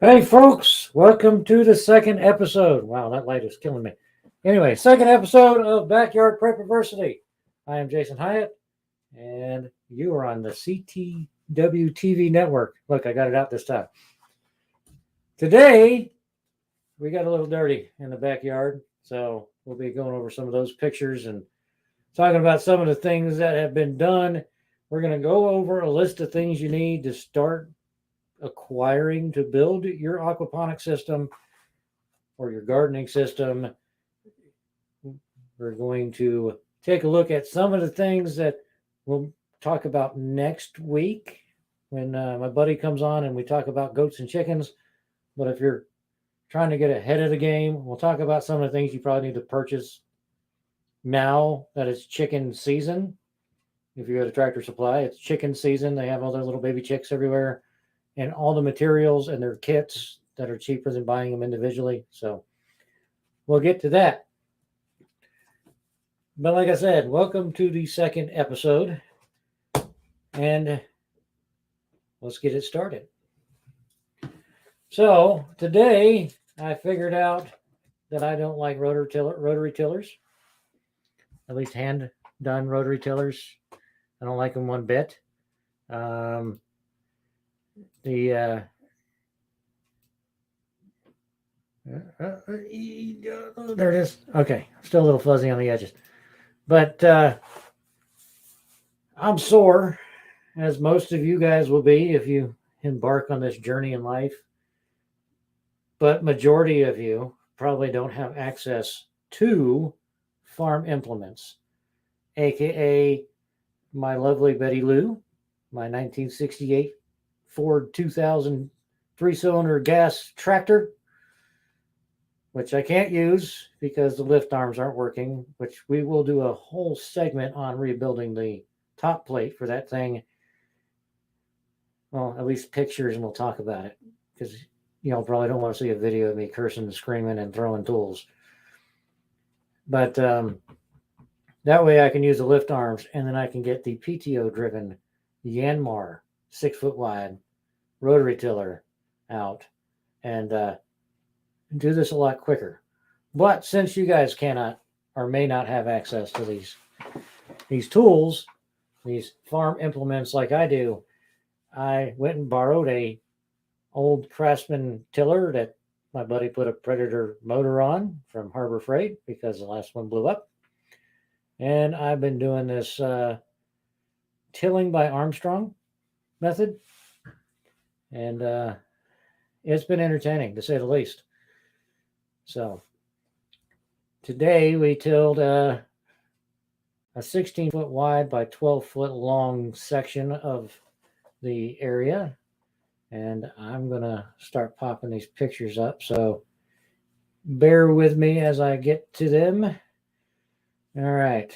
Hey, folks, welcome to the second episode. Wow, that light is killing me. Anyway, second episode of Backyard Prepiversity. I am Jason Hyatt, and you are on the CTW TV network. Look, I got it out this time. Today, we got a little dirty in the backyard, so we'll be going over some of those pictures and talking about some of the things that have been done. We're going to go over a list of things you need to start acquiring to build your aquaponic system or your gardening system. We're going to take a look at some of the things that we'll talk about next week when my buddy comes on and we talk about goats and chickens. But if you're trying to get ahead of the game, we'll talk about some of the things you probably need to purchase now that it's chicken season. If you go to Tractor Supply, it's chicken season. They have all their little baby chicks everywhere and all the materials and their kits that are cheaper than buying them individually. So we'll get to that. But like I said, welcome to the second episode. And let's get it started. So today I figured out that I don't like rotary tillers, at least hand done rotary tillers. I don't like them one bit. There it is. Okay, still a little fuzzy on the edges, but I'm sore, as most of you guys will be if you embark on this journey in life. But majority of you probably don't have access to farm implements, aka my lovely Betty Lou, my 1968 Ford 2000 three-cylinder gas tractor, which I can't use because the lift arms aren't working, which we will do a whole segment on rebuilding the top plate for that thing. Well, at least pictures, and we'll talk about it, because y'all probably don't want to see a video of me cursing and screaming and throwing tools. But that way I can use the lift arms, and then I can get the PTO-driven Yanmar 6-foot wide rotary tiller out and do this a lot quicker. But since you guys cannot or may not have access to these tools, these farm implements like I do, I went and borrowed a old Craftsman tiller that my buddy put a Predator motor on from Harbor Freight because the last one blew up. And I've been doing this tilling by Armstrong method. And it's been entertaining, to say the least. So today we tilled a 16-foot wide by 12-foot long section of the area. And I'm going to start popping these pictures up. So bear with me as I get to them. All right.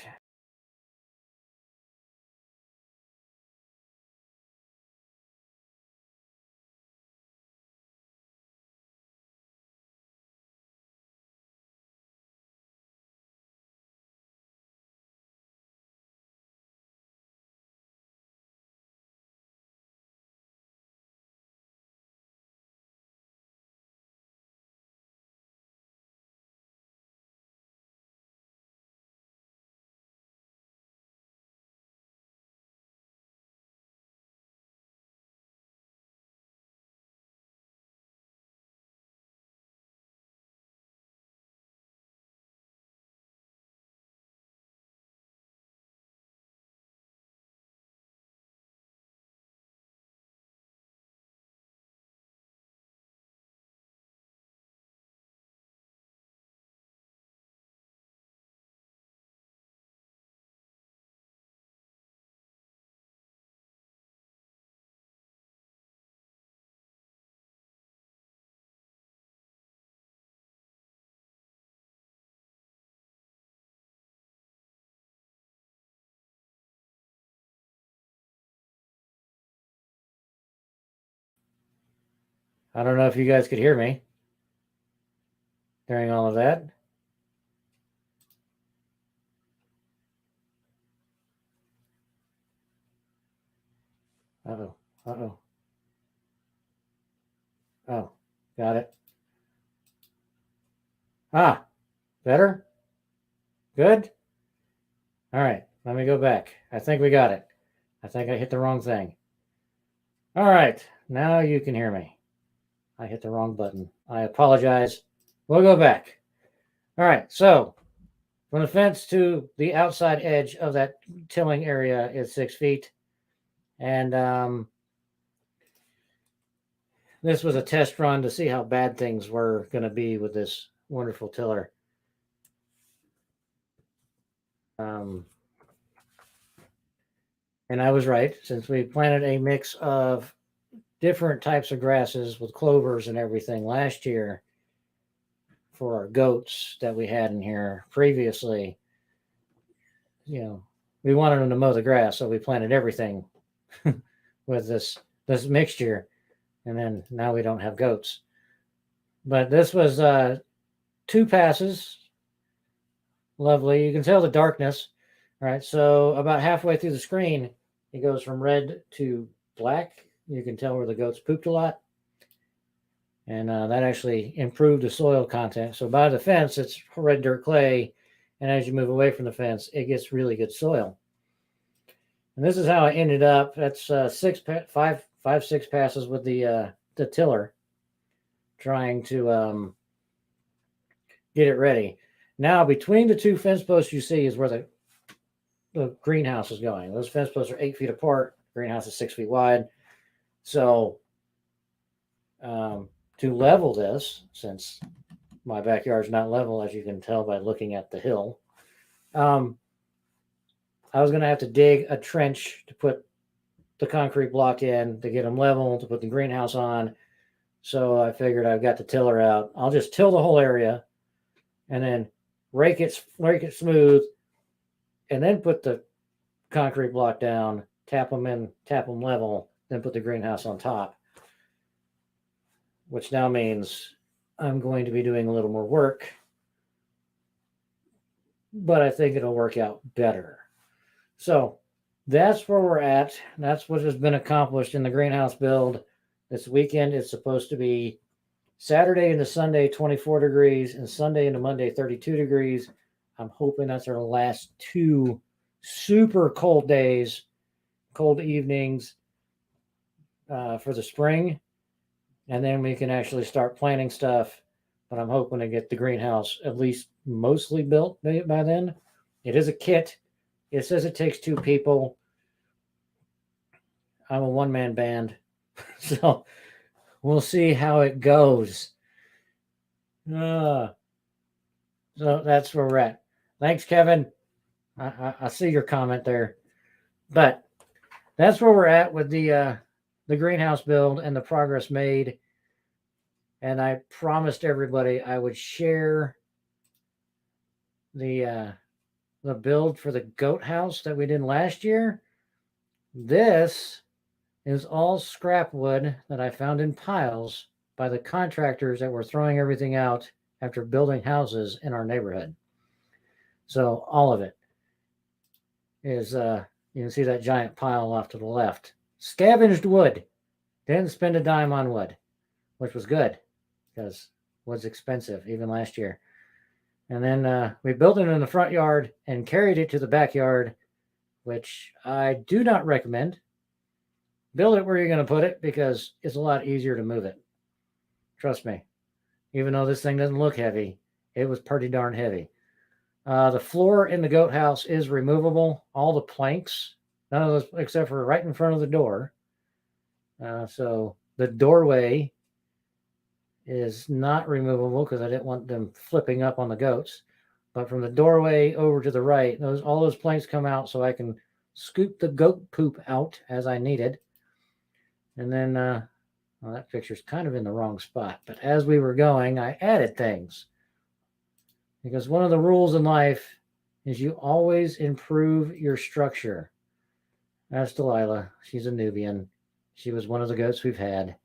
I don't know if you guys could hear me during all of that. Uh-oh. Uh-oh. Oh. Got it. Ah, better? Good? All right, let me go back. I think we got it. I think I hit the wrong thing. All right, now you can hear me. I hit the wrong button. I apologize. We'll go back. All right, so from the fence to the outside edge of that tilling area is 6 feet. And this was a test run to see how bad things were going to be with this wonderful tiller. And I was right, since we planted a mix of different types of grasses with clovers and everything last year for our goats that we had in here previously. You know, we wanted them to mow the grass, so we planted everything with this mixture, and then now we don't have goats. But this was 2 passes. Lovely. You can tell the darkness. All right, so about halfway through the screen, it goes from red to black. You can tell where the goats pooped a lot. And that actually improved the soil content. So by the fence, it's red dirt clay. And as you move away from the fence, it gets really good soil. And this is how I ended up. That's 6 passes with the tiller, trying to get it ready. Now, between the 2 fence posts you see is where the greenhouse is going. Those fence posts are 8 feet apart. Greenhouse is 6 feet wide. So to level this, since my backyard is not level, as you can tell by looking at the hill, I was going to have to dig a trench to put the concrete block in to get them level, to put the greenhouse on. So I figured I've got the tiller out. I'll just till the whole area and then rake it smooth, and then put the concrete block down, tap them level, then put the greenhouse on top, which now means I'm going to be doing a little more work, but I think it'll work out better. So that's where we're at. That's what has been accomplished in the greenhouse build. This weekend is supposed to be Saturday into Sunday, 24 degrees, and Sunday into Monday, 32 degrees. I'm hoping that's our last 2 super cold days, cold evenings for the spring. And then we can actually start planting stuff. But I'm hoping to get the greenhouse at least mostly built by then. It is a kit. It says it takes 2 people. I'm a one-man band. So we'll see how it goes. So that's where we're at. Thanks, Kevin. I see your comment there. But that's where we're at with the greenhouse build and the progress made. And I promised everybody I would share the build for the goat house that we did last year. This is all scrap wood that I found in piles by the contractors that were throwing everything out after building houses in our neighborhood. So all of it is, you can see that giant pile off to the left. Scavenged wood. Didn't spend a dime on wood, which was good because wood's expensive even last year. And then we built it in the front yard and carried it to the backyard, which I do not recommend. Build it where you're going to put it because it's a lot easier to move it. Trust me. Even though this thing doesn't look heavy, it was pretty darn heavy. The floor in the goat house is removable. All the planks, none of those except for right in front of the door. So the doorway is not removable because I didn't want them flipping up on the goats. But from the doorway over to the right, all those planks come out so I can scoop the goat poop out as I needed. And then, well, that picture's kind of in the wrong spot. But as we were going, I added things. Because one of the rules in life is you always improve your structure. That's Delilah. She's a Nubian. She was one of the goats we've had.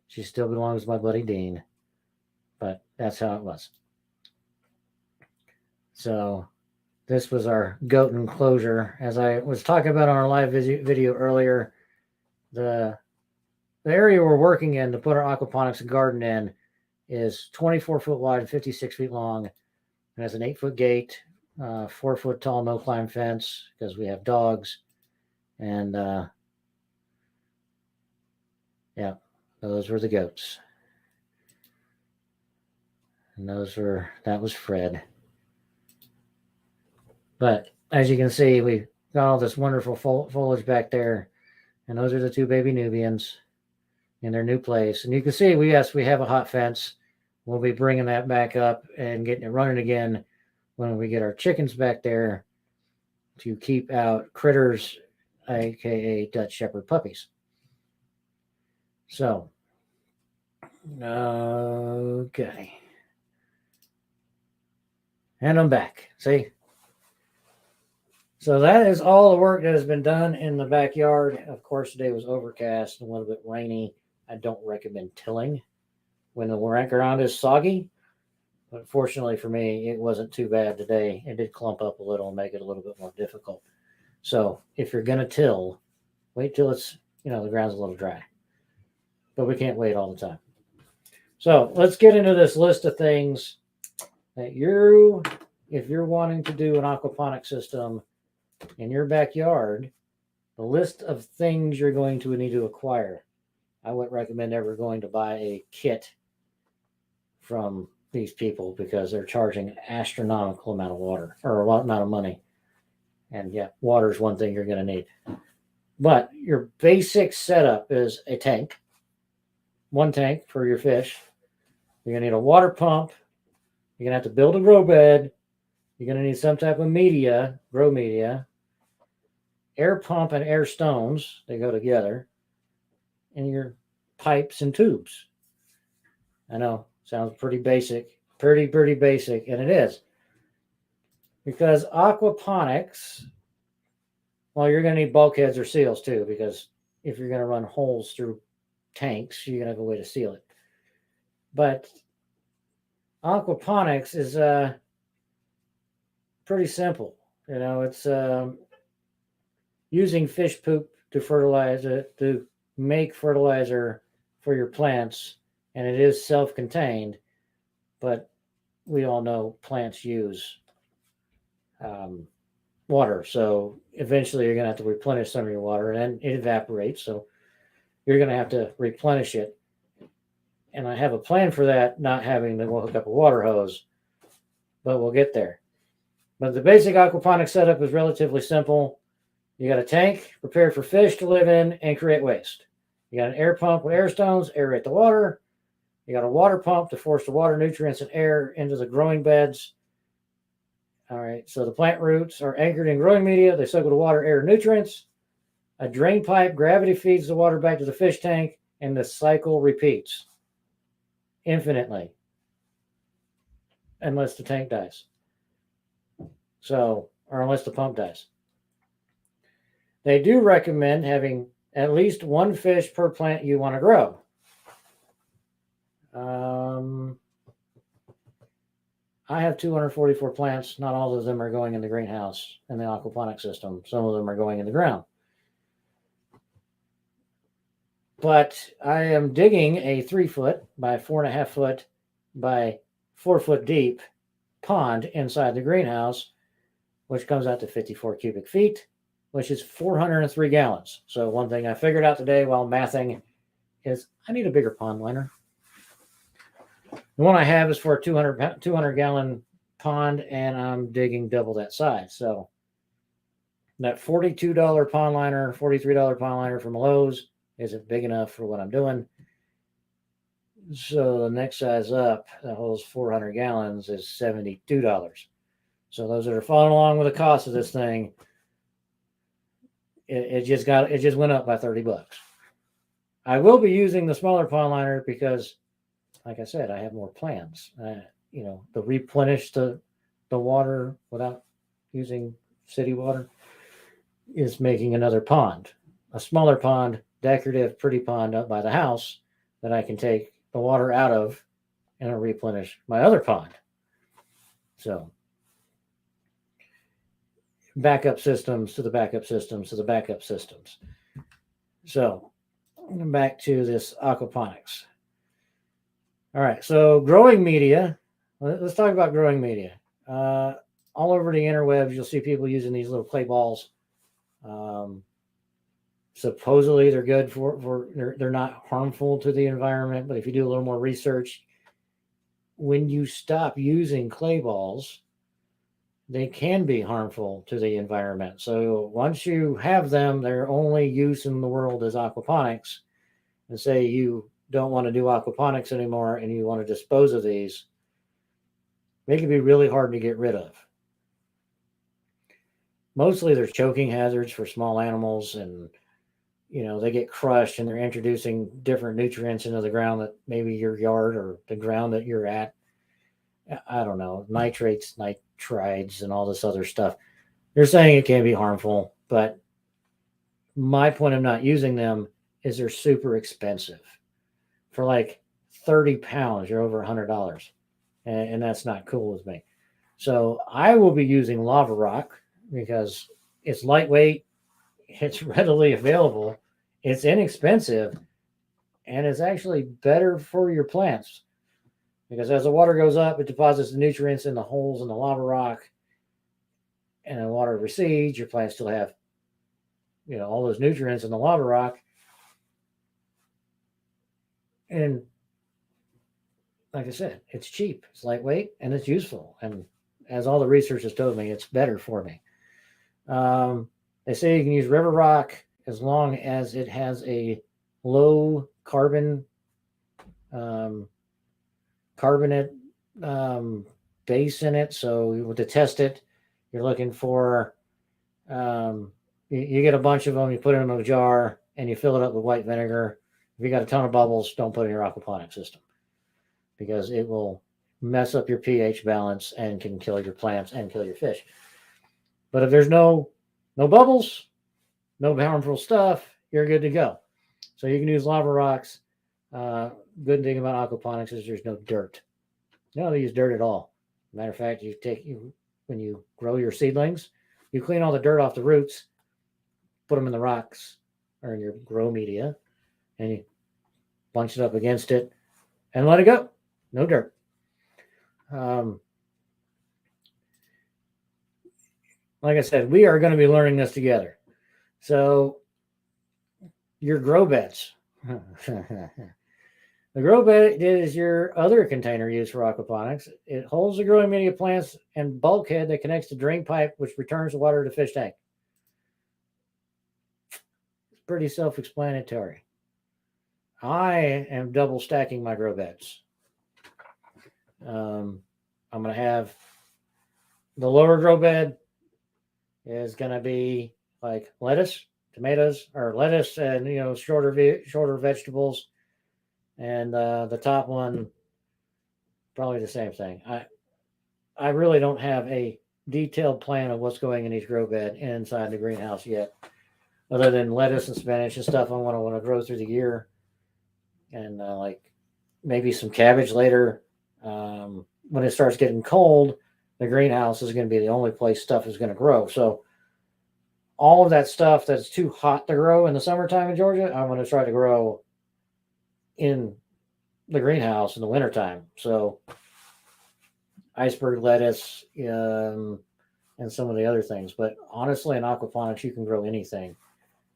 She still belongs to my buddy Dean. But that's how it was. So this was our goat enclosure. As I was talking about on our live video earlier, the area we're working in to put our aquaponics garden in is 24 foot wide and 56 feet long. It has an 8-foot gate, 4 foot tall no climb fence because we have dogs. And yeah, those were the goats. And that was Fred. But as you can see, we got all this wonderful foliage back there. And those are the 2 baby Nubians in their new place. And you can see, we have a hot fence. We'll be bringing that back up and getting it running again when we get our chickens back there to keep out critters, aka Dutch Shepherd puppies. So, okay. And I'm back. See? So that is all the work that has been done in the backyard. Of course, today was overcast and a little bit rainy. I don't recommend tilling when the ground is soggy. But fortunately for me, it wasn't too bad today. It did clump up a little and make it a little bit more difficult. So if you're going to till, wait till it's, the ground's a little dry. But we can't wait all the time. So let's get into this list of things that if you're wanting to do an aquaponic system in your backyard, the list of things you're going to need to acquire. I wouldn't recommend ever going to buy a kit from these people because they're charging an astronomical amount of water or amount of money. And yeah, water is one thing you're going to need. But your basic setup is a tank, one tank for your fish. You're going to need a water pump. You're going to have to build a grow bed. You're going to need some type of media, grow media, air pump and air stones. They go together. And your pipes and tubes. I know, sounds pretty basic, pretty basic, and it is. Because aquaponics, well, you're going to need bulkheads or seals too, because if you're going to run holes through tanks, you're going to have a way to seal it. But aquaponics is pretty simple. It's using fish poop to fertilize it, to make fertilizer for your plants, and it is self-contained, but we all know plants use water, so eventually you're going to have to replenish some of your water, and it evaporates, so you're going to have to replenish it. And I have a plan for that, not having to hook up a water hose, but we'll get there. But the basic aquaponic setup is relatively simple. You got a tank prepared for fish to live in and create waste. You got an air pump with air stones, aerate the water. You got a water pump to force the water, nutrients, and air into the growing beds. All right, so the plant roots are anchored in growing media. They soak with the water, air, and nutrients. A drain pipe, gravity feeds the water back to the fish tank, and the cycle repeats infinitely, unless the tank dies. Or unless the pump dies. They do recommend having at least one fish per plant you want to grow. I have 244 plants. Not all of them are going in the greenhouse in the aquaponic system. Some of them are going in the ground. But I am digging a 3 foot by 4.5 foot by 4 foot deep pond inside the greenhouse, which comes out to 54 cubic feet, which is 403 gallons. So one thing I figured out today while mathing is I need a bigger pond liner. The one I have is for a 200 gallon pond, and I'm digging double that size. So that $42 pond liner, $43 pond liner from Lowe's isn't big enough for what I'm doing. So the next size up that holds 400 gallons is $72. So those that are following along with the cost of this thing, it just went up by $30. I will be using the smaller pond liner because, like I said, I have more plans. To replenish the water without using city water is making another pond, a smaller pond, decorative, pretty pond up by the house that I can take the water out of and replenish my other pond. So backup systems to the backup systems to the backup systems. So back to this aquaponics. All right, so growing media. Let's talk about growing media. All over the interwebs, you'll see people using these little clay balls. Supposedly, they're good they're not harmful to the environment. But if you do a little more research, when you stop using clay balls, they can be harmful to the environment. So once you have them, their only use in the world is aquaponics. And say you don't want to do aquaponics anymore and you want to dispose of these, they can be really hard to get rid of. Mostly there's choking hazards for small animals, and they get crushed and they're introducing different nutrients into the ground that maybe your yard or the ground that you're at. I don't know, nitrates, nitrides, and all this other stuff. They're saying it can be harmful, but my point of not using them is they're super expensive. For like 30 pounds, you're over $100. And that's not cool with me. So I will be using lava rock because it's lightweight, it's readily available, it's inexpensive, and it's actually better for your plants. Because as the water goes up, it deposits the nutrients in the holes in the lava rock, and the water recedes, your plants still have, all those nutrients in the lava rock. And like I said, it's cheap, it's lightweight, and it's useful. And as all the research has told me, it's better for me. They say you can use river rock as long as it has a low carbonate base in it. So to test it, you're looking for, you get a bunch of them, you put it in a jar, and you fill it up with white vinegar. If you got a ton of bubbles, don't put it in your aquaponic system, because it will mess up your pH balance and can kill your plants and kill your fish. But if there's no bubbles, no harmful stuff, you're good to go. So you can use lava rocks. Good thing about aquaponics is there's no dirt. You don't use dirt at all. Matter of fact, when you grow your seedlings, you clean all the dirt off the roots, put them in the rocks or in your grow media, and you bunch it up against it and let it go. No dirt. Like I said, we are going to be learning this together. So your grow beds. The grow bed is your other container used for aquaponics. It holds the growing media plants and bulkhead that connects the drain pipe, which returns the water to the fish tank. It's pretty self-explanatory. I am double stacking my grow beds. I'm going to have the lower grow bed is going to be like lettuce, tomatoes, or lettuce and, shorter vegetables. And the top one, probably the same thing. I really don't have a detailed plan of what's going in each grow bed inside the greenhouse yet, other than lettuce and spinach and stuff I want to grow through the year, and like maybe some cabbage later. When it starts getting cold, the greenhouse is going to be the only place stuff is going to grow. So all of that stuff that's too hot to grow in the summertime in Georgia, I'm going to try to grow in the greenhouse in the wintertime. So iceberg lettuce and some of the other things. But honestly, in aquaponics, you can grow anything.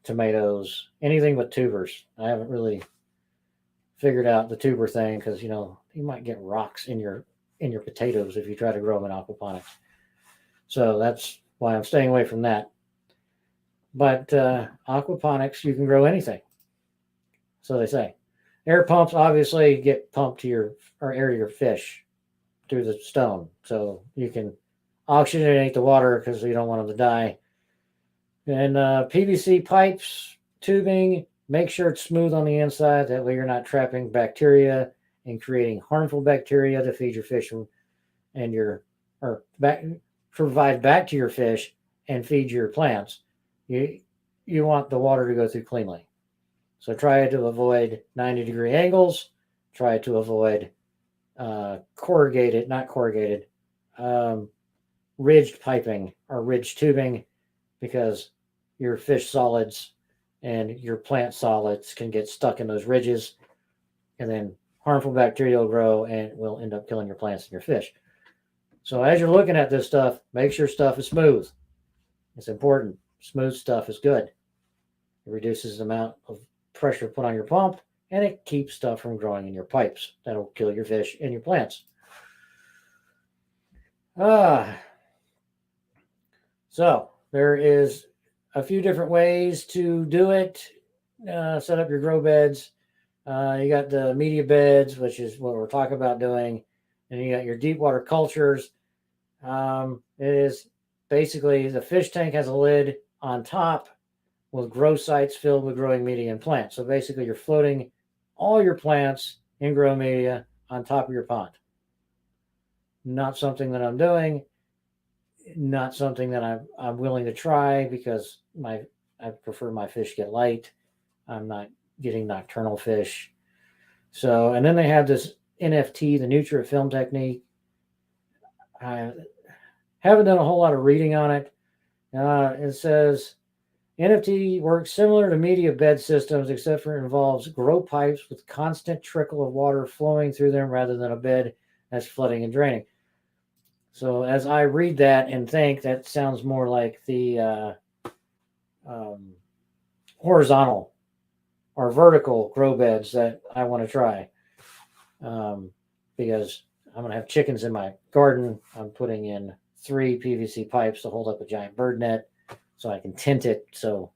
Tomatoes, anything but tubers. I haven't really figured out the tuber thing because, you might get rocks in your potatoes if you try to grow them in aquaponics. So that's why I'm staying away from that. But aquaponics, you can grow anything. So they say. Air pumps obviously get pumped to air to your fish through the stone. So you can oxygenate the water because you don't want them to die. And PVC pipes, tubing, make sure it's smooth on the inside. That way you're not trapping bacteria and creating harmful bacteria to feed your fish provide back to your fish and feed your plants. You want the water to go through cleanly. So try to avoid 90-degree angles. Try to avoid ridged piping or ridged tubing, because your fish solids and your plant solids can get stuck in those ridges and then harmful bacteria will grow and will end up killing your plants and your fish. So as you're looking at this stuff, make sure stuff is smooth. It's important. Smooth stuff is good. It reduces the amount of pressure put on your pump, and it keeps stuff from growing in your pipes. That'll kill your fish and your plants. So there is a few different ways to do it. Set up your grow beds. You got the media beds, which is what we're talking about doing. And you got your deep water cultures. It is basically the fish tank has a lid on top with grow sites filled with growing media and plants. So basically you're floating all your plants in grow media on top of your pond. Not something that I'm doing. Not something that I'm willing to try because I prefer my fish get light. I'm not getting nocturnal fish. So, and then they have this NFT, the nutrient film technique. I haven't done a whole lot of reading on it. It says NFT works similar to media bed systems, except for it involves grow pipes with constant trickle of water flowing through them rather than a bed that's flooding and draining. So as I read that and think, that sounds more like the horizontal or vertical grow beds that I want to try. Because I'm going to have chickens in my garden. I'm putting in 3 PVC pipes to hold up a giant bird net so I can tint it so,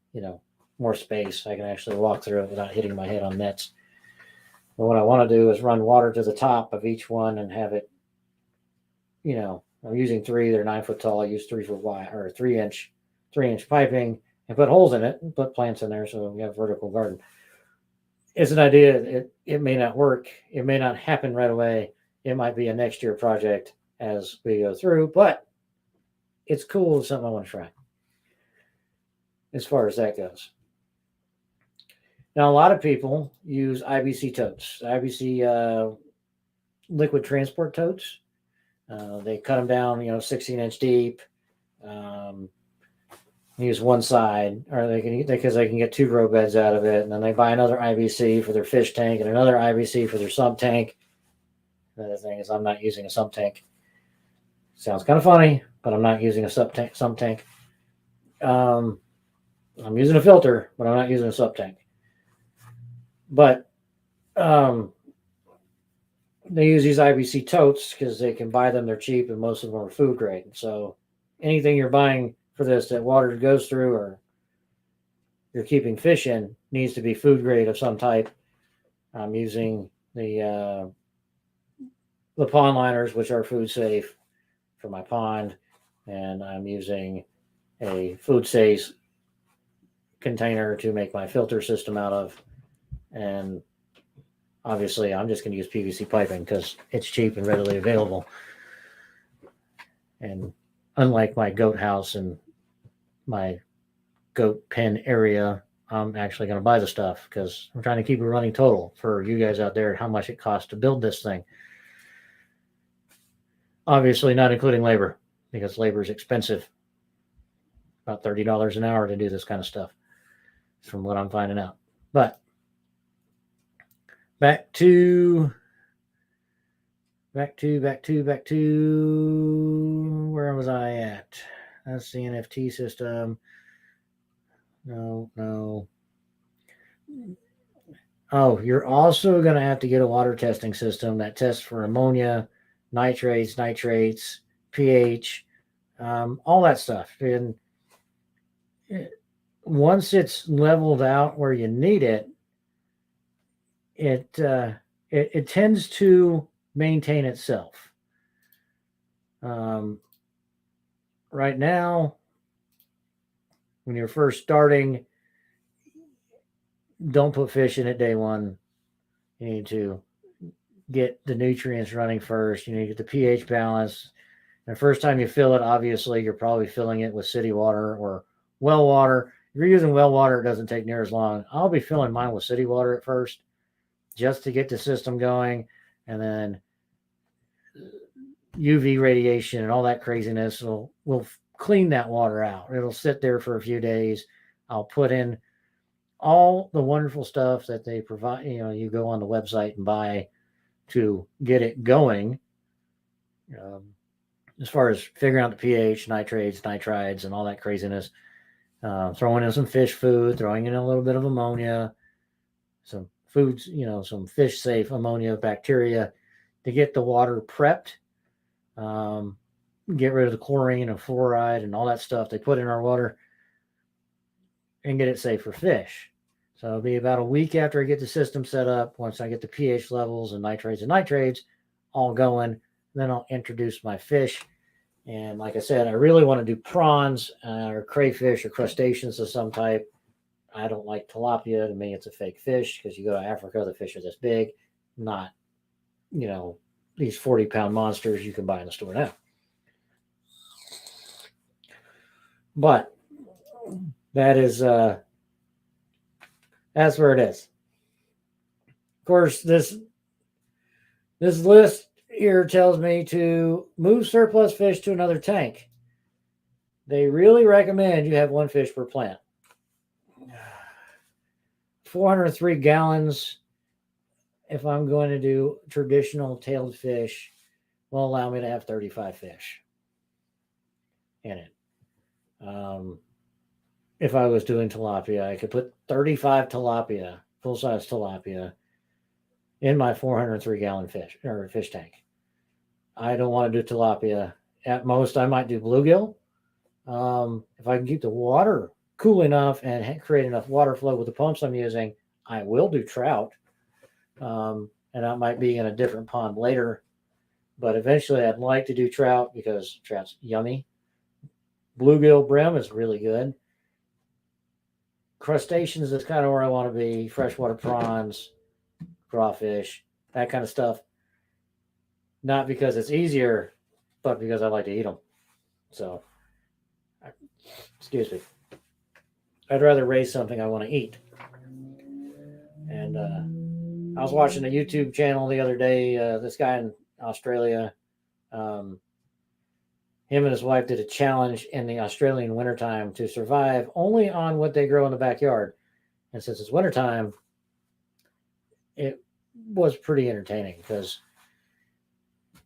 more space. I can actually walk through it without hitting my head on nets. But what I want to do is run water to the top of each one and have it, I'm using 3, they're 9 foot tall. I use 3 foot wide or 3-inch piping and put holes in it and put plants in there. So we have a vertical garden. It's an idea. It may not work. It may not happen right away. It might be a next year project as we go through, but it's cool. It's something I want to try as far as that goes. Now, a lot of people use IBC totes, IBC liquid transport totes. They cut them down, 16-inch deep. Use one side, or because they can get 2 grow beds out of it, and then they buy another IBC for their fish tank and another IBC for their sump tank. The thing is, I'm not using a sump tank. Sounds kind of funny, but I'm not using a sump tank. I'm using a filter, but I'm not using a sump tank. But they use these IBC totes because they can buy them. They're cheap, and most of them are food grade. So anything you're buying for this that water goes through or you're keeping fish in needs to be food grade of some type. I'm using the pond liners, which are food safe for my pond, and I'm using a food safe container to make my filter system out of. And obviously I'm just going to use PVC piping because it's cheap and readily available. And unlike my goat house and my goat pen area, I'm actually going to buy the stuff because I'm trying to keep a running total for you guys out there, how much it costs to build this thing. Obviously not including labor, because labor is expensive. About $30 an hour to do this kind of stuff, from what I'm finding out. But back to where was I at? That's the NFT system. No. Oh, you're also going to have to get a water testing system that tests for ammonia, nitrates, pH, all that stuff. And once it's leveled out where you need it, it tends to maintain itself. Right now, when you're first starting, don't put fish in it day one. You need to get the nutrients running first. You need to get the pH balance. And the first time you fill it, obviously, you're probably filling it with city water or well water. If you're using well water, it doesn't take near as long. I'll be filling mine with city water at first just to get the system going. And then UV radiation and all that craziness will clean that water out. It'll sit there for a few days. I'll put in all the wonderful stuff that they provide. You go on the website and buy to get it going. As far as figuring out the pH, nitrates, nitrides, and all that craziness, throwing in some fish food, throwing in a little bit of ammonia, some foods, some fish safe ammonia, bacteria, to get the water prepped, get rid of the chlorine and fluoride and all that stuff they put in our water, and get it safe for fish. So it'll be about a week after I get the system set up, once I get the pH levels and nitrates and nitrates all going, then I'll introduce my fish. And like I said, I really want to do prawns or crayfish or crustaceans of some type. I don't like tilapia. To me, it's a fake fish, because you go to Africa, the fish are this big, not, these 40-pound monsters you can buy in the store now. But that is, that's where it is. Of course, this list here tells me to move surplus fish to another tank. They really recommend you have one fish per plant. 403 gallons, if I'm going to do traditional tailed fish, will allow me to have 35 fish in it. If I was doing tilapia, I could put 35 tilapia, full-size tilapia, in my 403-gallon fish tank. I don't want to do tilapia. At most, I might do bluegill. If I can keep the water cool enough and create enough water flow with the pumps I'm using, I will do trout. And that might be in a different pond later. But eventually, I'd like to do trout, because trout's yummy. Bluegill brim is really good. Crustaceans is kind of where I want to be. Freshwater prawns, crawfish, that kind of stuff. Not because it's easier, but because I like to eat them. So, excuse me. I'd rather raise something I want to eat. And I was watching a YouTube channel the other day. This guy in Australia, him and his wife did a challenge in the Australian wintertime to survive only on what they grow in the backyard. And since it's wintertime, it was pretty entertaining, because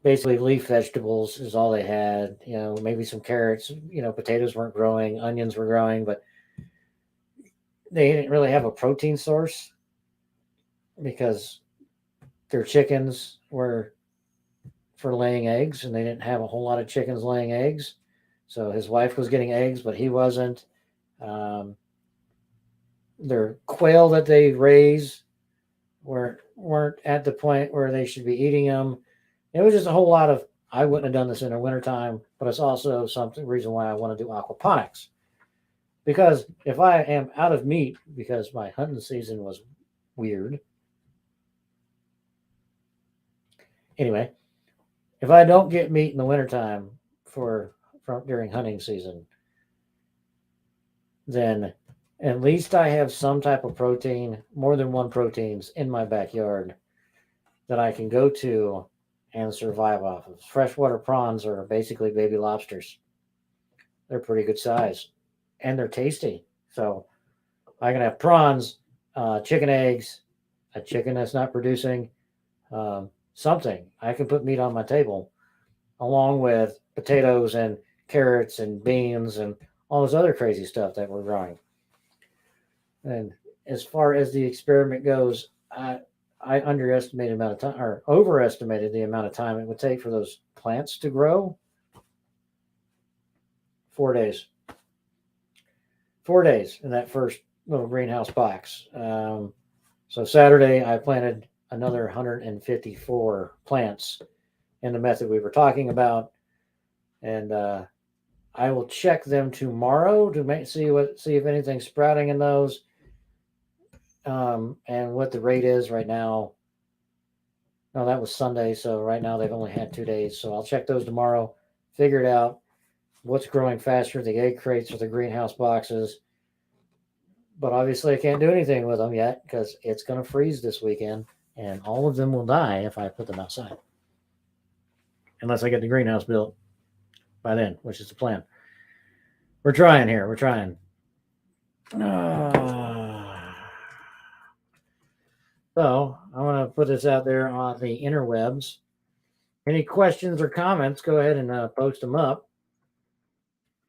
basically leaf vegetables is all they had. Maybe some carrots, potatoes weren't growing, onions were growing, but they didn't really have a protein source, because their chickens were for laying eggs, and they didn't have a whole lot of chickens laying eggs. So his wife was getting eggs, but he wasn't. Their quail that they raise weren't at the point where they should be eating them. It was just a whole lot of, I wouldn't have done this in the wintertime, but it's also reason why I want to do aquaponics. Because if I am out of meat, because my hunting season was weird. Anyway, if I don't get meat in the wintertime during hunting season, then at least I have some type of protein, more than one proteins in my backyard that I can go to and survive off of. Freshwater prawns are basically baby lobsters. They're pretty good size, and they're tasty. So I can have prawns, chicken eggs, a chicken that's not producing, something. I can put meat on my table, along with potatoes and carrots and beans and all this other crazy stuff that we're growing. And as far as the experiment goes, I underestimated the amount of time, or overestimated the amount of time it would take for those plants to grow. 4 days. 4 days in that first little greenhouse box. So Saturday, I planted another 154 plants in the method we were talking about. And I will check them tomorrow to see if anything's sprouting in those. And what the rate is right now. No, that was Sunday. So right now they've only had 2 days. So I'll check those tomorrow, figure it out. What's growing faster, the egg crates or the greenhouse boxes. But obviously I can't do anything with them yet, because it's going to freeze this weekend, and all of them will die if I put them outside. Unless I get the greenhouse built by then, which is the plan. We're trying here. We're trying. So I want to put this out there on the interwebs. Any questions or comments, go ahead and post them up,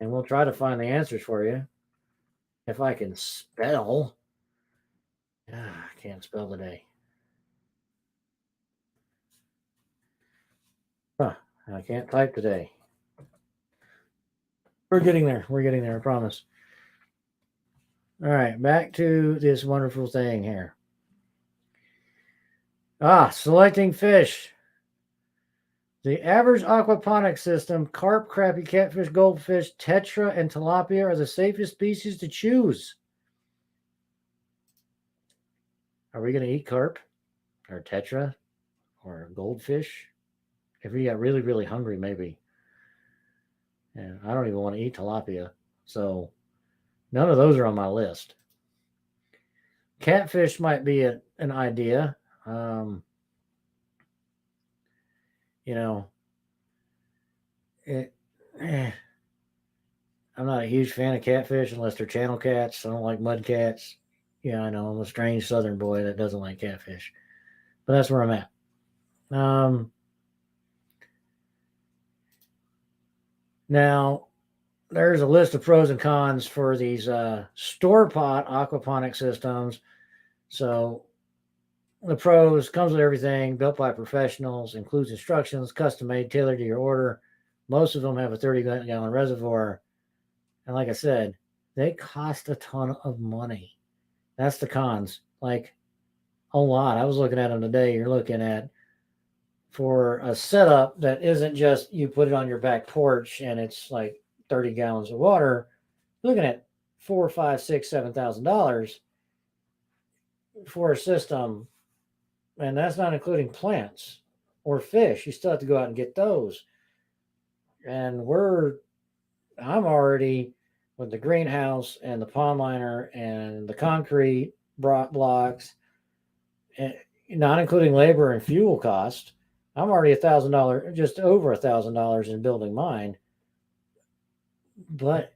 and we'll try to find the answers for you. If I can spell. I can't spell today. I can't type today. We're getting there. We're getting there, I promise. All right, back to this wonderful thing here. Selecting fish. The average aquaponics system, carp, crappie, catfish, goldfish, tetra, and tilapia are the safest species to choose. Are we going to eat carp or tetra or goldfish? If we got really, really hungry, maybe. And I don't even want to eat tilapia. So none of those are on my list. Catfish might be an idea. I'm not a huge fan of catfish unless they're channel cats. I don't like mud cats. Yeah, I know I'm a strange southern boy that doesn't like catfish. But that's where I'm at. Now, there's a list of pros and cons for these store-bought aquaponic systems. So the pros, comes with everything, built by professionals, includes instructions, custom made, tailored to your order. Most of them have a 30-gallon reservoir. And like I said, they cost a ton of money. That's the cons. Like a lot. I was looking at them today. You're looking at, for a setup that isn't just you put it on your back porch and it's like 30 gallons of water, you're looking at $4,000, $5,000, $6,000, $7,000 for a system. And that's not including plants or fish. You still have to go out and get those. And I'm already with the greenhouse and the pond liner and the concrete blocks, and not including labor and fuel cost. I'm already $1,000, just over $1,000 in building mine, but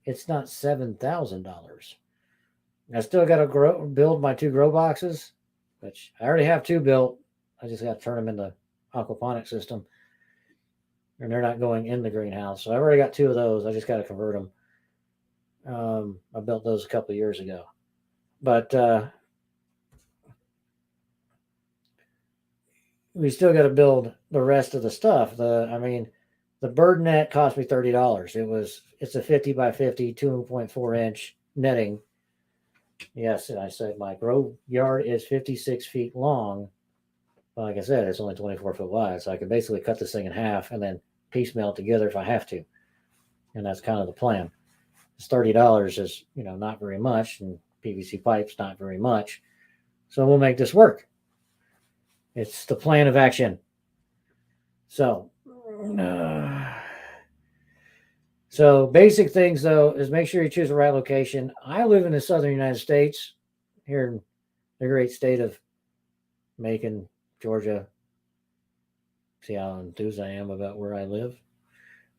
it's not $7,000. I still got to build my 2 grow boxes, which I already have 2 built. I just got to turn them into aquaponic system, and they're not going in the greenhouse. So I've already got 2 of those. I just got to convert them. I built those a couple of years ago, but we still got to build the rest of the stuff. The bird net cost me $30. It's a 50 by 50, 2.4 inch netting. Yes, and I said my grow yard is 56 feet long. Well, like I said, it's only 24 foot wide, so I can basically cut this thing in half and then piecemeal it together if I have to. And that's kind of the plan. It's $30 is, not very much, and PVC pipes not very much. So we'll make this work. It's the plan of action. So basic things, though, is make sure you choose the right location. I live in the southern United States, here in the great state of Macon, Georgia. See how enthused I am about where I live?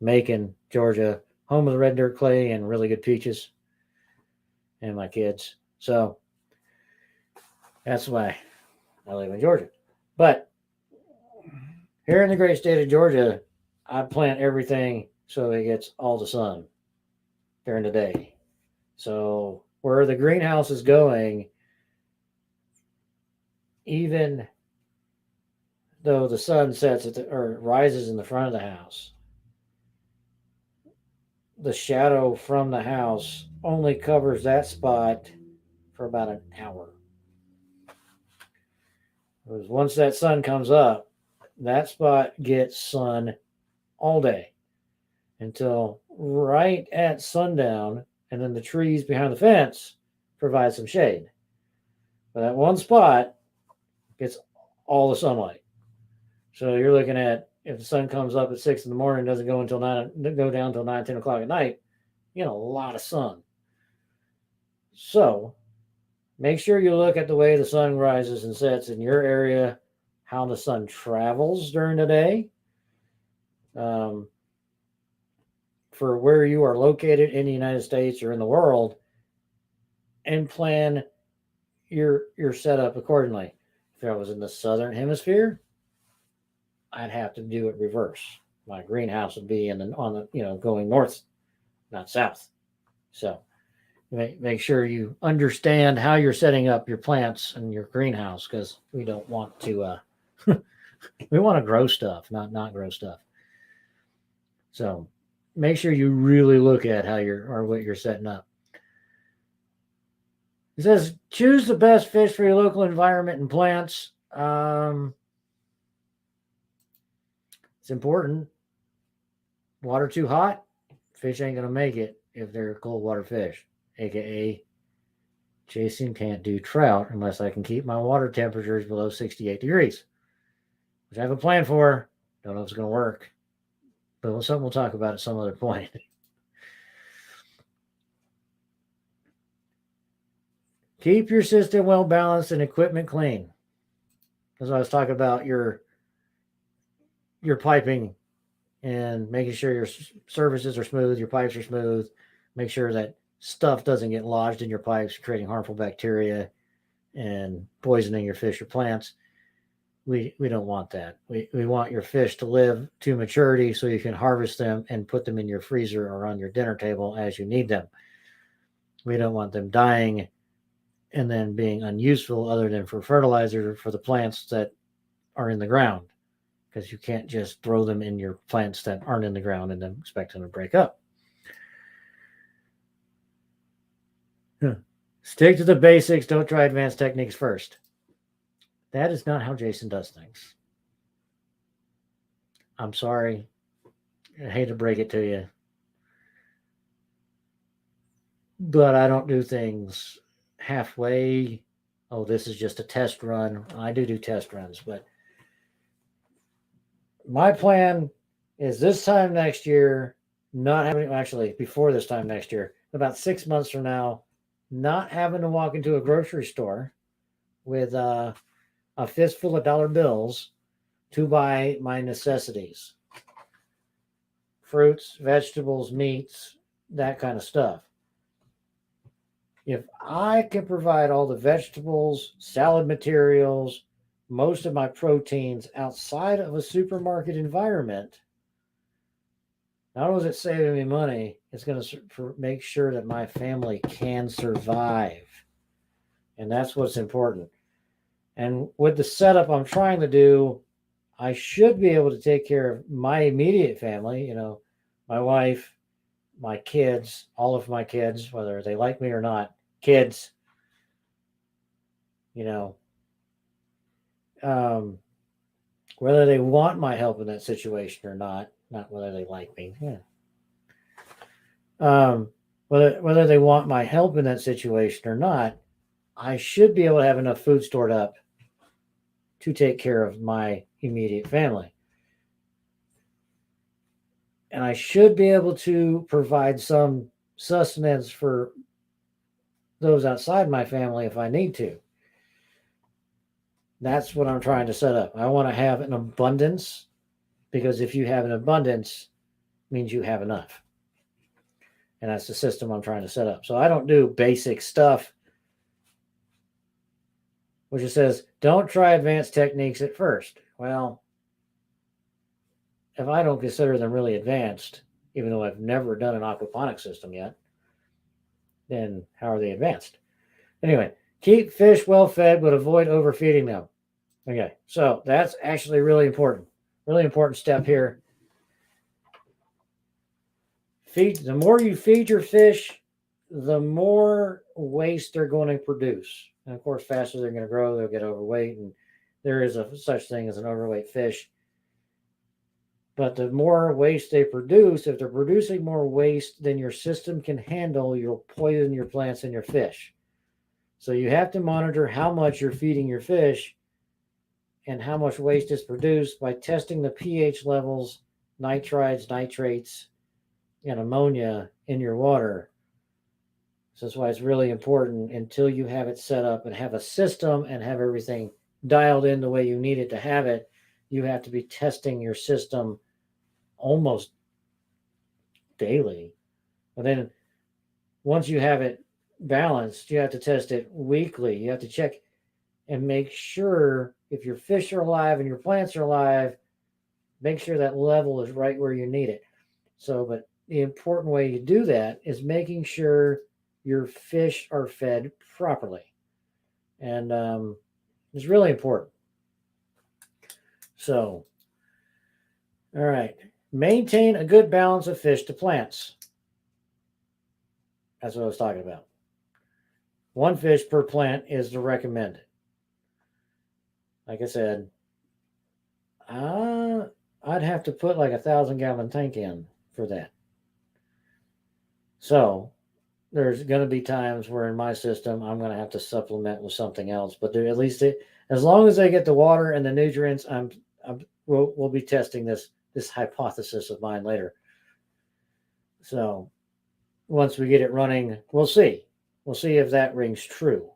Macon, Georgia, home of the red dirt clay and really good peaches, and my kids. So that's why I live in Georgia. But here in the great state of Georgia, I plant everything so it gets all the sun during the day. So where the greenhouse is going, even though the sun sets or rises in the front of the house, the shadow from the house only covers that spot for about an hour. Because once that sun comes up, that spot gets sun all day until right at sundown, and then the trees behind the fence provide some shade. But that one spot gets all the sunlight. So you're looking at, if the sun comes up at 6 in the morning, doesn't go down until 9, 10 o'clock at night, a lot of sun. So make sure you look at the way the sun rises and sets in your area, how the sun travels during the day. For where you are located in the United States or in the world, and plan your setup accordingly. If I was in the southern hemisphere, I'd have to do it reverse. My greenhouse would be on the going north, not south. So make sure you understand how you're setting up your plants and your greenhouse, because we don't want to we want to grow stuff, not grow stuff. So make sure you really look at what you're setting up. It says choose the best fish for your local environment and plants. It's important. Water too hot, fish ain't gonna make it if they're cold water fish. AKA, Jason can't do trout unless I can keep my water temperatures below 68 degrees, which I have a plan for. Don't know if it's gonna work, but something we'll talk about at some other point. Keep your system well balanced and equipment clean. As I was talking about your piping and making sure your surfaces are smooth, your pipes are smooth. Make sure that stuff doesn't get lodged in your pipes, creating harmful bacteria and poisoning your fish or plants. We don't want that. We want your fish to live to maturity so you can harvest them and put them in your freezer or on your dinner table as you need them. We don't want them dying and then being unuseful other than for fertilizer for the plants that are in the ground, because you can't just throw them in your plants that aren't in the ground and then expect them to break up. Stick to the basics. Don't try advanced techniques first. That is not how Jason does things. I'm sorry. I hate to break it to you. But I don't do things halfway. Oh, this is just a test run. I do test runs, but my plan is this time next year, before this time next year, about 6 months from now, not having to walk into a grocery store with a fistful of dollar bills to buy my necessities. Fruits, vegetables, meats, that kind of stuff. If I can provide all the vegetables, salad materials, most of my proteins outside of a supermarket environment, not only is it saving me money, it's going to make sure that my family can survive. And that's what's important. And with the setup I'm trying to do, I should be able to take care of my immediate family, my wife, my kids, all of my kids, whether they like me or not, kids, whether they want my help in that situation or not whether they like me. Whether they want my help in that situation or not, I should be able to have enough food stored up to take care of my immediate family. And I should be able to provide some sustenance for those outside my family if I need to. That's what I'm trying to set up. I want to have an abundance, because if you have an abundance, it means you have enough. And that's the system I'm trying to set up. So I don't do basic stuff, which it says, don't try advanced techniques at first. Well, if I don't consider them really advanced, even though I've never done an aquaponics system yet, then how are they advanced? Anyway, keep fish well fed, but avoid overfeeding them. Okay, so that's actually really important. Really important step here. The more you feed your fish, the more waste they're going to produce. And of course, faster they're going to grow, they'll get overweight, and there is such thing as an overweight fish. But the more waste they produce, if they're producing more waste than your system can handle, you'll poison your plants and your fish. So you have to monitor how much you're feeding your fish and how much waste is produced by testing the pH levels, nitrites, nitrates, and ammonia in your water. So that's why it's really important, until you have it set up and have a system and have everything dialed in the way you need it to have it, you have to be testing your system almost daily. But then once you have it balanced, you have to test it weekly. You have to check and make sure if your fish are alive and your plants are alive, make sure that level is right where you need it. So, but the important way you do that is making sure your fish are fed properly. And it's really important. So, all right, maintain a good balance of fish to plants. That's what I was talking about. One fish per plant is the recommended. Like I said, I'd have to put like 1,000-gallon tank in for that. So there's going to be times where in my system I'm going to have to supplement with something else. But at least as long as they get the water and the nutrients, we'll be testing this hypothesis of mine later. So once we get it running, we'll see. We'll see if that rings true.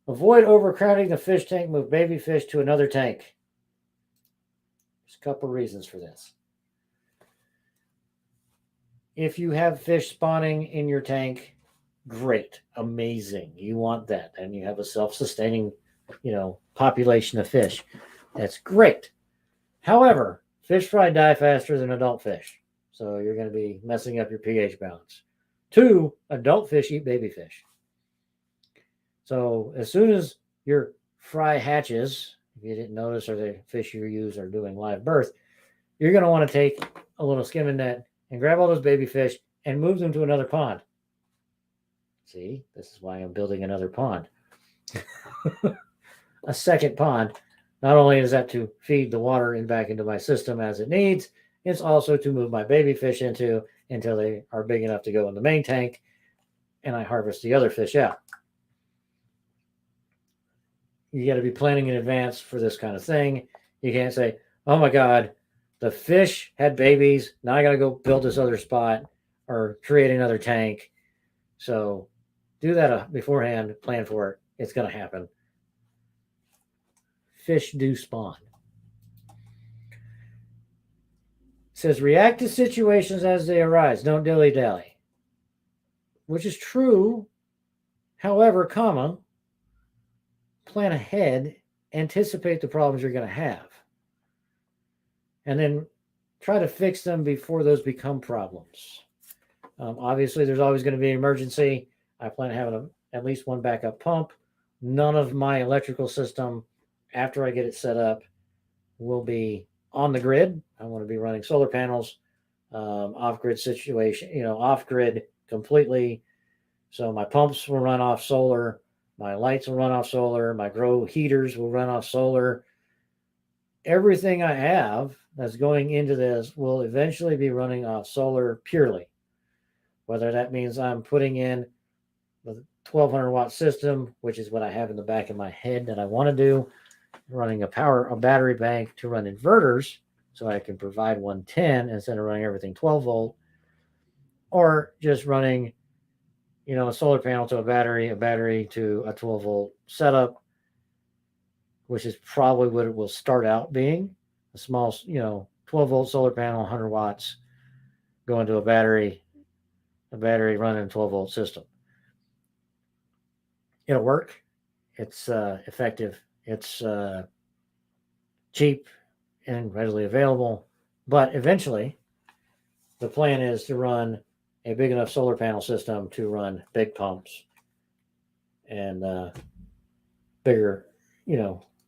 Avoid overcrowding the fish tank. Move baby fish to another tank. There's a couple reasons for this. If you have fish spawning in your tank, great, amazing. You want that. And you have a self-sustaining, population of fish. That's great. However, fish fry die faster than adult fish. So you're going to be messing up your pH balance. 2, adult fish eat baby fish. So as soon as your fry hatches, if you didn't notice, or the fish you use are doing live birth, you're going to want to take a little skimming net and grab all those baby fish and move them to another pond. See, this is why I'm building another pond. A second pond. Not only is that to feed the water back into my system as it needs, it's also to move my baby fish into until they are big enough to go in the main tank, and I harvest the other fish out. You got to be planning in advance for this kind of thing. You can't say, oh my God, the fish had babies. Now I got to go build this other spot or create another tank. So do that beforehand, plan for it. It's going to happen. Fish do spawn. It says, react to situations as they arise. Don't dilly-dally. Which is true. However, plan ahead, anticipate the problems you're going to have, and then try to fix them before those become problems. Obviously, there's always going to be an emergency. I plan on having at least one backup pump. None of my electrical system, after I get it set up, will be on the grid. I want to be running solar panels, off-grid situation, off-grid completely. So my pumps will run off solar. My lights will run off solar. My grow heaters will run off solar. Everything I have that's going into this will eventually be running off solar purely. Whether that means I'm putting in the 1,200 watt system, which is what I have in the back of my head that I want to do, running a battery bank to run inverters so I can provide 110 instead of running everything 12 volt, or just running a solar panel to a battery to a 12 volt setup, which is probably what it will start out being. A small, 12 volt solar panel, 100 watts, going to a battery running a 12 volt system. It'll work. It's effective. It's cheap and readily available. But eventually, the plan is to run a big enough solar panel system to run big pumps and bigger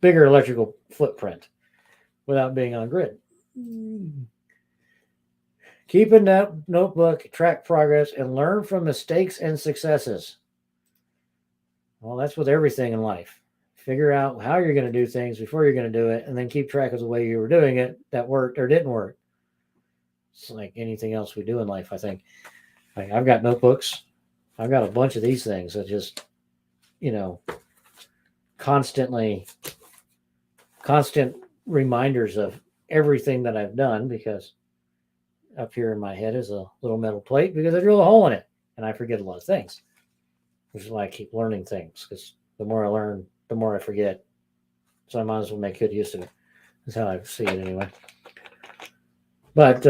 electrical footprint without being on grid. Keep a notebook, track progress, and learn from mistakes and successes. Well, that's with everything in life. Figure out how you're going to do things before you're going to do it, and then keep track of the way you were doing it that worked or didn't work. It's like anything else we do in life, I think. I've got notebooks. I've got a bunch of these things that just, constant reminders of everything that I've done, because up here in my head is a little metal plate because I drilled a hole in it and I forget a lot of things, which is why I keep learning things, because the more I learn, the more I forget. So I might as well make good use of it. That's how I see it anyway. But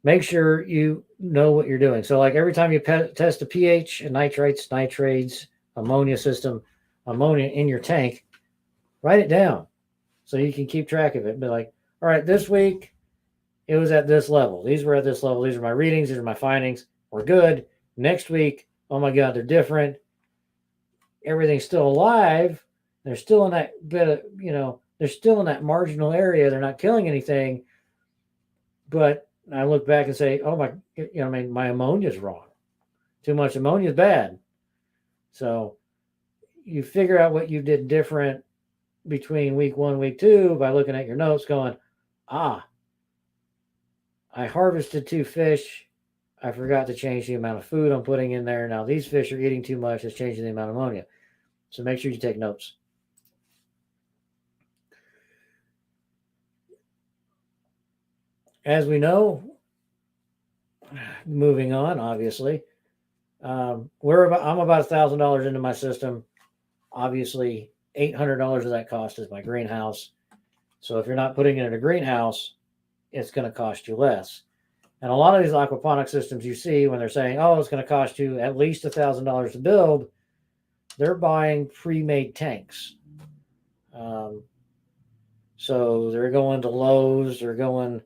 make sure you know what you're doing. So like every time you test a pH and nitrates, ammonia system, ammonia in your tank, write it down so you can keep track of it. Be like, all right, this week it was at this level. These were at this level. These are my readings. These are my findings. We're good. Next week, oh my God, they're different. Everything's still alive. They're still in that bit of, they're still in that marginal area. They're not killing anything. But I look back and say, oh my, my ammonia is wrong. Too much ammonia is bad. So you figure out what you did different between week 1, week 2 by looking at your notes going, I harvested 2 fish. I forgot to change the amount of food I'm putting in there. Now these fish are eating too much. It's changing the amount of ammonia. So make sure you take notes. As we know, moving on, obviously, I'm about $1,000 into my system. Obviously, $800 of that cost is my greenhouse. So if you're not putting it in a greenhouse, it's going to cost you less. And a lot of these aquaponic systems you see when they're saying, oh, it's going to cost you at least $1,000 to build, they're buying pre-made tanks. So they're going to Lowe's, they're going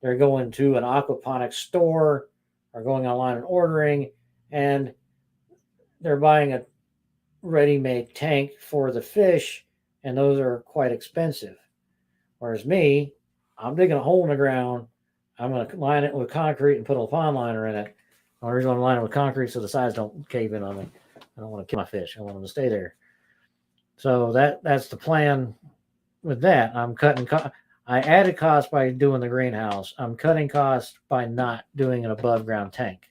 to an aquaponics store, or going online and ordering, and they're buying a ready-made tank for the fish, and those are quite expensive. Whereas me, I'm digging a hole in the ground. I'm going to line it with concrete and put a pond liner in it. The reason I'm lining it with concrete so the sides don't cave in on me. I don't want to kill my fish. I want them to stay there. So that's the plan with that. I'm cutting I added cost by doing the greenhouse. I'm cutting cost by not doing an above ground tank.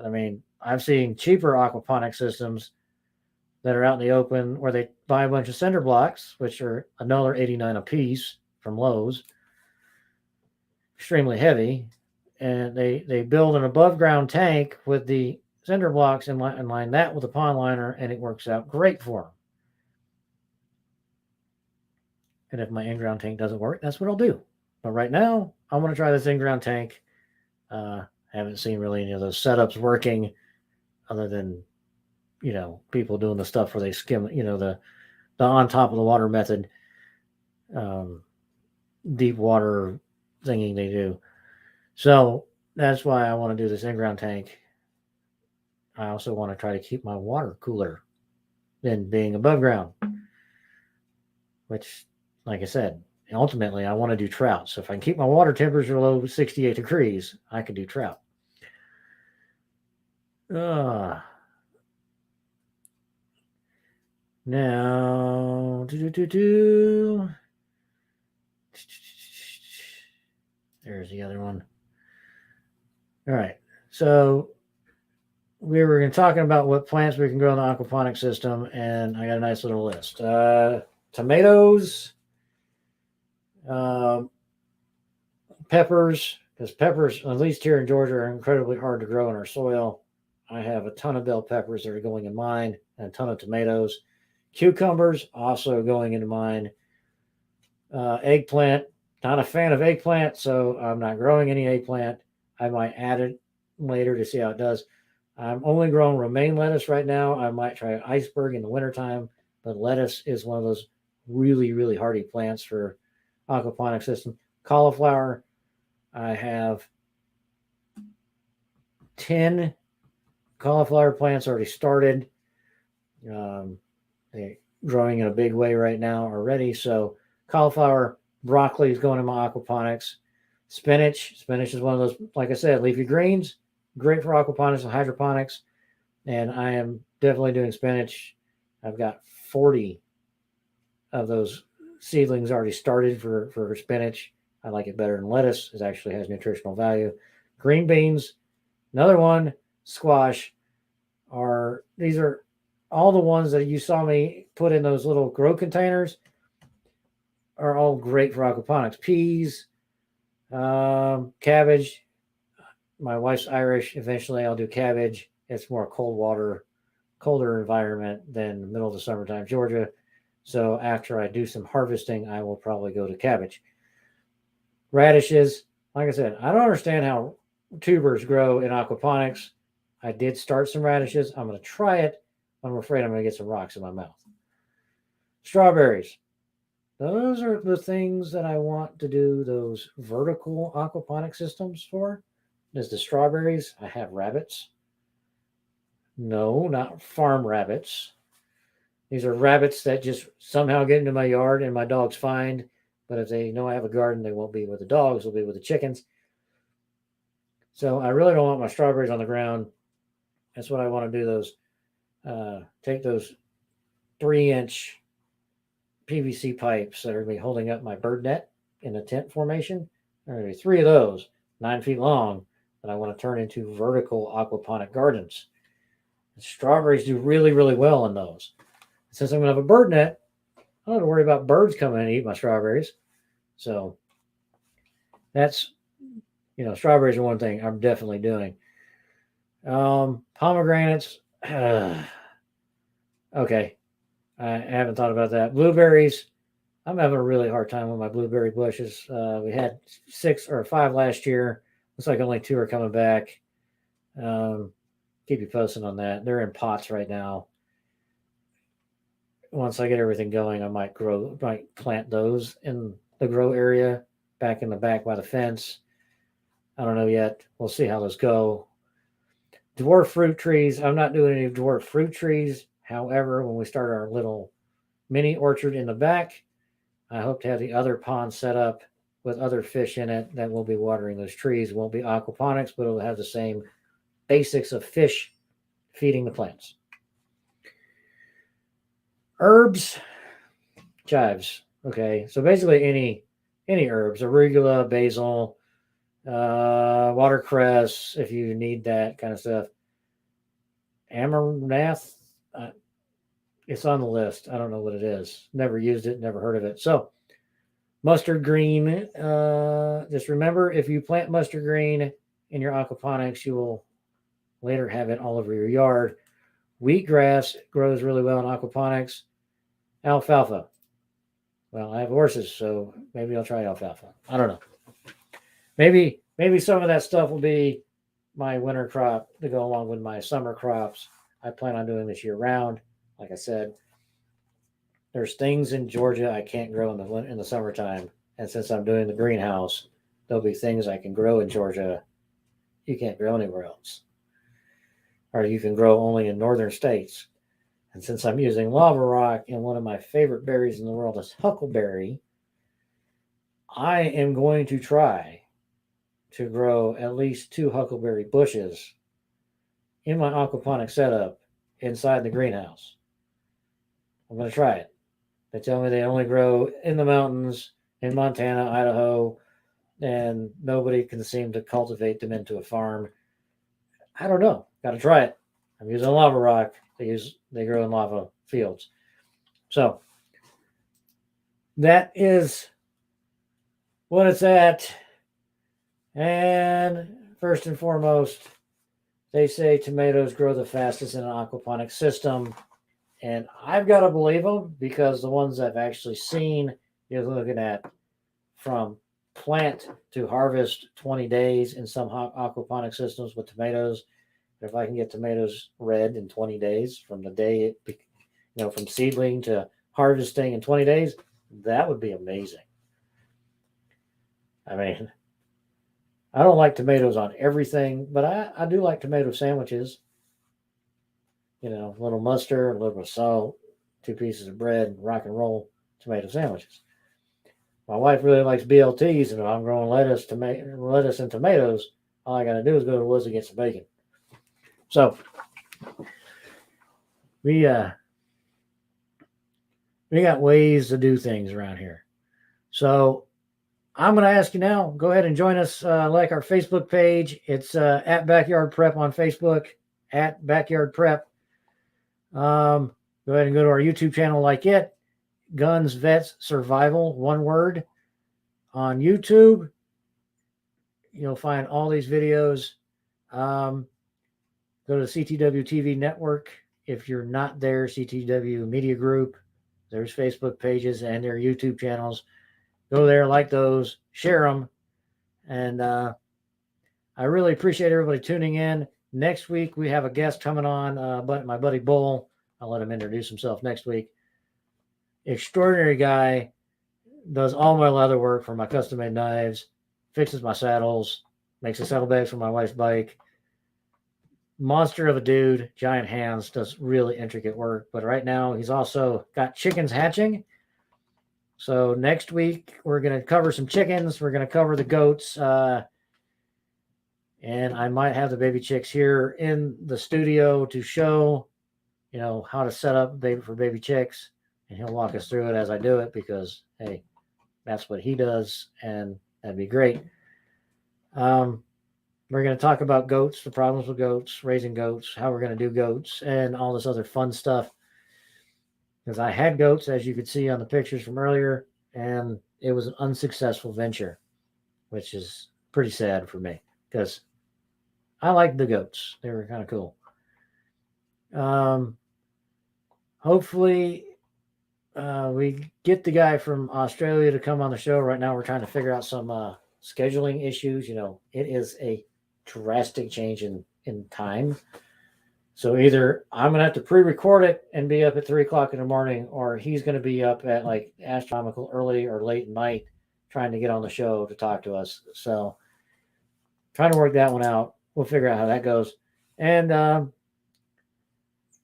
I mean, I've seen cheaper aquaponic systems that are out in the open where they buy a bunch of cinder blocks, which are another $89 a piece from Lowe's, extremely heavy, and they build an above ground tank with the cinder blocks and line that with a pond liner, and it works out great for them. And if my in-ground tank doesn't work, that's what I'll do. But right now, I want to try this in-ground tank. Haven't seen really any of those setups working other than, people doing the stuff where they skim, the on top of the water method, deep water thingy they do. So that's why I want to do this in-ground tank. I also want to try to keep my water cooler than being above ground, which, like I said, ultimately I want to do trout. So if I can keep my water temperature below 68 degrees, I can do trout. Now, there's the other one. All right. So we were talking about what plants we can grow in the aquaponic system, and I got a nice little list. Tomatoes, peppers, because peppers, at least here in Georgia, are incredibly hard to grow in our soil. I have a ton of bell peppers that are going in mine, and a ton of tomatoes. Cucumbers also going into mine. Eggplant, not a fan of eggplant, so I'm not growing any eggplant. I might add it later to see how it does. I'm only growing romaine lettuce right now. I might try iceberg in the wintertime, but lettuce is one of those really, really hardy plants for aquaponic system. Cauliflower, I have 10 cauliflower plants already started. They're growing in a big way right now already. So cauliflower, broccoli is going in my aquaponics. Spinach is one of those, like I said, leafy greens, great for aquaponics and hydroponics. And I am definitely doing spinach. I've got 40 of those seedlings already started for spinach. I like it better than lettuce. It actually has nutritional value. Green beans, another one. Squash, these are all the ones that you saw me put in those little grow containers, are all great for aquaponics. Peas, cabbage. My wife's Irish. Eventually I'll do cabbage. It's more colder environment than the middle of the summertime Georgia. So after I do some harvesting, I will probably go to cabbage. Radishes, like I said, I don't understand how tubers grow in aquaponics. I did start some radishes. I'm going to try it. I'm afraid I'm going to get some rocks in my mouth. Strawberries. Those are the things that I want to do those vertical aquaponic systems for. Is the strawberries. I have rabbits. No, not farm rabbits. These are rabbits that just somehow get into my yard and my dogs find. But if they know I have a garden, they won't be with the dogs. They'll be with the chickens. So I really don't want my strawberries on the ground. That's what I want to do. Those take those 3-inch PVC pipes that are going to be holding up my bird net in a tent formation. There are going to be 3 of those, 9 feet long, that I want to turn into vertical aquaponic gardens. And strawberries do really, really well in those. Since I'm going to have a bird net, I don't have to worry about birds coming and eat my strawberries. So that's, strawberries are one thing I'm definitely doing. Pomegranates. Okay. I haven't thought about that. Blueberries. I'm having a really hard time with my blueberry bushes. We had 6 or 5 last year. Looks like only 2 are coming back. Keep you posted on that. They're in pots right now. Once I get everything going, I might plant those in the grow area back in the back by the fence. I don't know yet. We'll see how those go. Dwarf fruit trees. I'm not doing any dwarf fruit trees. However, when we start our little mini orchard in the back, I hope to have the other pond set up with other fish in it that will be watering those trees. It won't be aquaponics, but it'll have the same basics of fish feeding the plants. Herbs, chives. Okay, so basically any herbs, arugula, basil, watercress, if you need that kind of stuff. Amaranth, it's on the list. I don't know what it is. Never used it, never heard of it. So mustard green, just remember, if you plant mustard green in your aquaponics, you will later have it all over your yard. Wheatgrass grows really well in aquaponics. Alfalfa. Well, I have horses, so maybe I'll try alfalfa. I don't know. Maybe some of that stuff will be my winter crop to go along with my summer crops. I plan on doing this year round. Like I said, there's things in Georgia I can't grow in the summertime. And since I'm doing the greenhouse, there'll be things I can grow in Georgia you can't grow anywhere else. Or you can grow only in northern states. And since I'm using lava rock and one of my favorite berries in the world is huckleberry, I am going to try to grow at least 2 huckleberry bushes in my aquaponic setup inside the greenhouse. I'm going to try it. They tell me they only grow in the mountains in Montana, Idaho, and nobody can seem to cultivate them into a farm. I don't know. Got to try it. I'm using lava rock. They grow in lava fields. So that is what it's at. And first and foremost, they say tomatoes grow the fastest in an aquaponic system. And I've got to believe them because the ones I've actually seen, you're looking at from plant to harvest 20 days in some aquaponic systems with tomatoes. If I can get tomatoes red in 20 days from the day from seedling to harvesting in 20 days, that would be amazing. I mean, I don't like tomatoes on everything, but I do like tomato sandwiches. A little mustard, a little bit of salt, 2 pieces of bread, rock and roll tomato sandwiches. My wife really likes BLTs, and if I'm growing lettuce and tomatoes, all I got to do is go to the woods and get some bacon. So we got ways to do things around here. So I'm going to ask you now, go ahead and join us, like our Facebook page. It's at Backyard Prep on Facebook, at Backyard Prep. Go ahead and go to our YouTube channel, like it. Guns, Vets, Survival, one word. On YouTube, you'll find all these videos. Go to CTW TV Network. If you're not there, CTW Media Group, there's Facebook pages and their YouTube channels. Go there, like those, share them, And I really appreciate everybody tuning in. Next week, we have a guest coming on, but my buddy Bull. I'll let him introduce himself next week. Extraordinary guy, does all my leather work for my custom-made knives, fixes my saddles, makes the saddlebags for my wife's bike. Monster of a dude, giant hands, does really intricate work. But right now, he's also got chickens hatching. So next week, we're going to cover some chickens. We're going to cover the goats. And I might have the baby chicks here in the studio to show, how to set up for baby chicks. And he'll walk us through it as I do it because, hey, that's what he does. And that'd be great. We're going to talk about goats, the problems with goats, raising goats, how we're going to do goats, and all this other fun stuff. Because I had goats, as you could see on the pictures from earlier, and it was an unsuccessful venture, which is pretty sad for me because I liked the goats. They were kind of cool. Hopefully, we get the guy from Australia to come on the show. Right now, we're trying to figure out some scheduling issues. It is a drastic change in time. So either I'm going to have to pre-record it and be up at 3 o'clock in the morning, or he's going to be up at like astronomical early or late night trying to get on the show to talk to us. So trying to work that one out. We'll figure out how that goes. And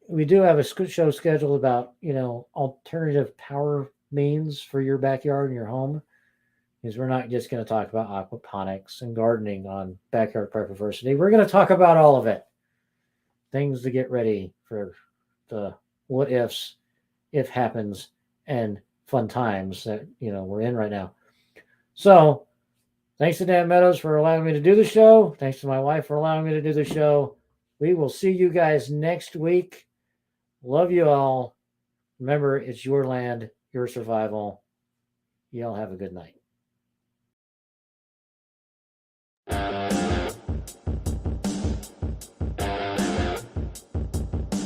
we do have a show scheduled about, alternative power means for your backyard and your home. Because we're not just going to talk about aquaponics and gardening on Backyard Prepiversity. We're going to talk about all of it. Things to get ready for the what ifs, if happens, and fun times that, we're in right now. So thanks to Dan Meadows for allowing me to do the show. Thanks to my wife for allowing me to do the show. We will see you guys next week. Love you all. Remember, it's your land, your survival. Y'all have a good night.